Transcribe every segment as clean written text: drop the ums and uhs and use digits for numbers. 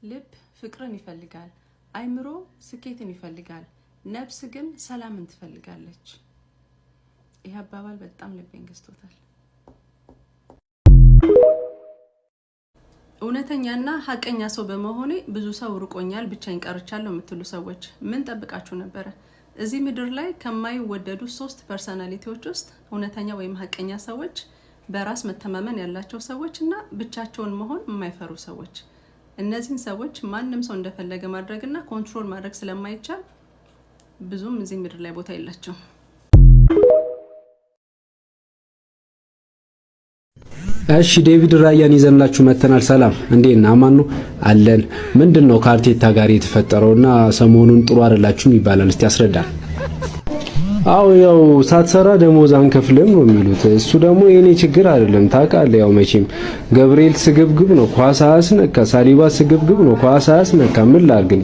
ልብ ፍቅርን ይፈልጋል፣ አይምሮ ስኬትን ይፈልጋል፣ ነፍስ ግን ሰላምን ትፈልጋለች። ይህ አባባል በጣም ልቤን ገዝቶታል። እውነተኛና ሐቀኛ ሰው በመሆኔ ብዙ ሰው ርቆኛል፣ ብቻዬን ቀርቻለሁ የምትሉ ሰዎች ምን ጠብቃችሁ ነበረ? እዚህ ምድር ላይ ከማይወደዱ 3 ፐርሰናሊቲዎች ውስጥ እውነተኛ ወይም ሐቀኛ ሰዎች፣ በራስ መተማመን ያላቸው ሰዎች እና ብቻቸውን መሆን የማይፈሩ ሰዎች። እነዚህን ሰዎች ማንም ሰው እንደፈለገ ማድረግና ኮንትሮል ማድረግ ስለማይቻል ብዙም እዚህ ምድር ላይ ቦታ የላቸውም። እሺ ዴቪድ ራያን ይዘንላችሁ መተናል። ሰላም እንዴና አማን ነው አለን። ምንድነው ከአርቴታ ጋር የተፈጠረውና ሰሞኑን ጥሩ አይደላችሁም ይባላል። እስቲ አስረዳን። አው ያው ሳትሰራ ደሞዝ አንከፍልም ነው የሚሉት። እሱ ደግሞ የኔ ችግር አይደለም ታውቃለህ። ያው መቼም ገብርኤል ስግብግብ ነው ኳስ አያስነካ፣ ሳሊባ ስግብግብ ነው ኳስ አያስነካ። ምን ላድርግ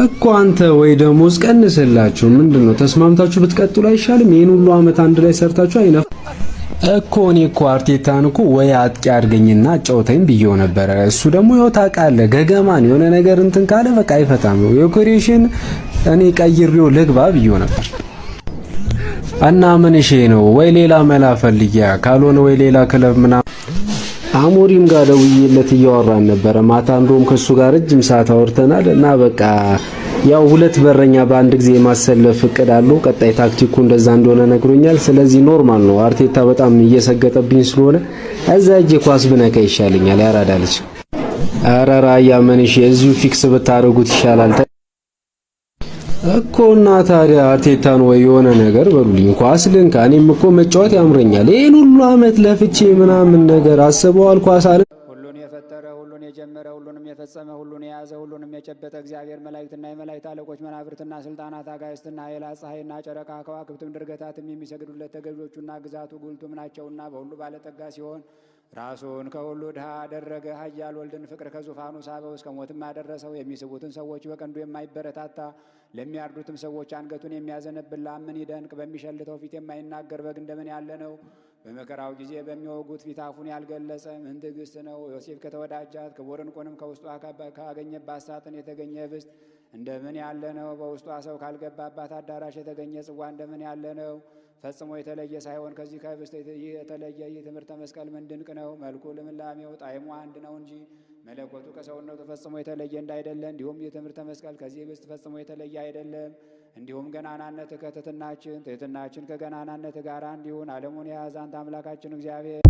እኮ አንተ ወይ ደሞዝ ቀንስላችሁ ምንድነው ተስማምታችሁ ብትቀጥሉ አይሻልም? ይሄን ሁሉ አመት አንድ ላይ ሰርታችሁ አይነፍ እኮ እኔ እኮ አርቴታን እኮ ወይ አጥቂ አድርገኝና አጫውተኝ ብዬው ነበር። እሱ ደግሞ ያው ታውቃለህ ገገማን የሆነ ነገር እንትን ካለ በቃ አይፈታም ነው የኮሬሽን እኔ ቀይሬው ልግባ ብዬው ነበር። እና ምን እሺ ነው ወይ ሌላ መላ ፈልጊያ ካልሆነ ወይ ሌላ ክለብ ምናምን አሞሪም ጋር ደውዬለት እያወራን ነበር ማታ። እንደውም ከሱ ጋር ረጅም ሰዓት አውርተናል እና በቃ ያው 2 በረኛ በአንድ ጊዜ ማሰለፍ ፍቅድ አለው። ቀጣይ ታክቲኩ እንደዛ እንደሆነ ነግሮኛል። ስለዚህ ኖርማል ነው። አርቴታ በጣም እየሰገጠብኝ ስለሆነ እዛ እጄ ኳስ ብነካ ይሻለኛል። ያራዳልች አራራ ያመንሽ እዚሁ ፊክስ ብታረጉት ይሻላል እኮ። እና ታዲያ አርቴታን ወይ የሆነ ነገር በሉልኝ ኳስ ልንካ። እኔም እኮ መጫወት ያምረኛል። ይሄን ሁሉ አመት ለፍቼ ምናምን ነገር አስበዋል ኳስ አለ ሁሉን የፈጠረ ሁሉን የጀመረ ሁሉንም የፈጸመ ሁሉን የያዘ ሁሉንም የጨበጠ እግዚአብሔር መላእክትና የመላእክት አለቆች መናብርትና ስልጣናት አጋዕዝትና ኃይላት ፀሐይና ጨረቃ ከዋክብትም ድርገታትም የሚሰግዱለት ተገዦቹና ግዛቱ ጉልቱም ናቸውና በሁሉ ባለጠጋ ሲሆን ራሱን ከሁሉ ድሃ አደረገ። ኃያል ወልድን ፍቅር ከዙፋኑ ሳበው እስከ ሞትም አደረሰው። የሚስቡትን ሰዎች በቀንዱ የማይበረታታ ለሚያርዱትም ሰዎች አንገቱን የሚያዘነብል ለምን ይደንቅ በሚሸልተው ፊት የማይናገር በግ እንደምን ያለ ነው። በመከራው ጊዜ በሚወጉት ፊት አፉን ያልገለጸ ምን ትዕግስት ነው። ዮሴፍ ከተወዳጃት ክቡር ዕንቁንም ከውስጧ ካገኘባት ሳጥን የተገኘ ህብስት እንደምን ያለ ነው። በውስጧ ሰው ካልገባባት አዳራሽ የተገኘ ጽዋ እንደምን ያለ ነው። ፈጽሞ የተለየ ሳይሆን ከዚህ ከህብስት የተለየ ይህ ትምህርተ መስቀል ምን ድንቅ ነው። መልኩ ልምላሜው ጣዕሙ አንድ ነው እንጂ መለኮቱ ከሰውነቱ ፈጽሞ የተለየ እንዳይደለ፣ እንዲሁም ይህ ትምህርተ መስቀል ከዚህ ህብስት ፈጽሞ የተለየ አይደለም። እንዲሁም ገናናነት ከትሕትናችን፣ ትሕትናችን ከገናናነት ጋር እንዲሁን ዓለሙን የያዘ አንተ አምላካችን እግዚአብሔር